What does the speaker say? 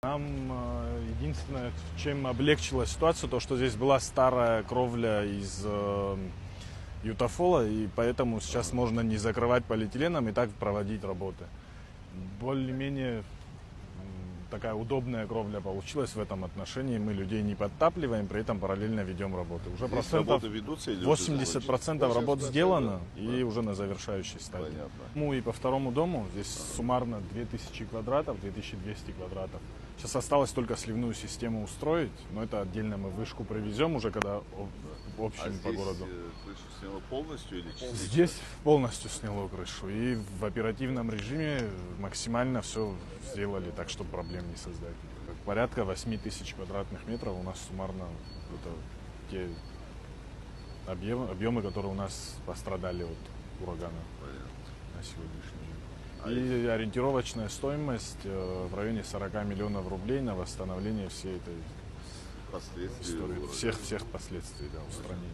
Нам единственное, чем облегчила ситуацию, то, что здесь была старая кровля из ютафола, и поэтому сейчас можно не закрывать полиэтиленом и так проводить работы. Более-менее такая удобная кровля получилась в этом отношении. Мы людей не подтапливаем, при этом параллельно ведем работы. Уже Здесь работы ведутся или 80% работ сделано, да, и уже на завершающей стадии. Понятно. Ну и по второму дому здесь суммарно 2000 квадратов, 2200 квадратов. Сейчас осталось только сливную систему устроить, но это отдельно мы вышку привезем уже, когда в общем по городу. Крышу сняло полностью или частично? Здесь полностью сняло крышу, и в оперативном режиме максимально все сделали так, чтобы проблем не создать. Порядка 8000 квадратных метров у нас суммарно, это те объемы, которые у нас пострадали от урагана. Понятно. На сегодняшний день. И ориентировочная стоимость в районе 40 миллионов рублей на восстановление всей этой Последствия истории, урагана. всех последствий, да, устранения.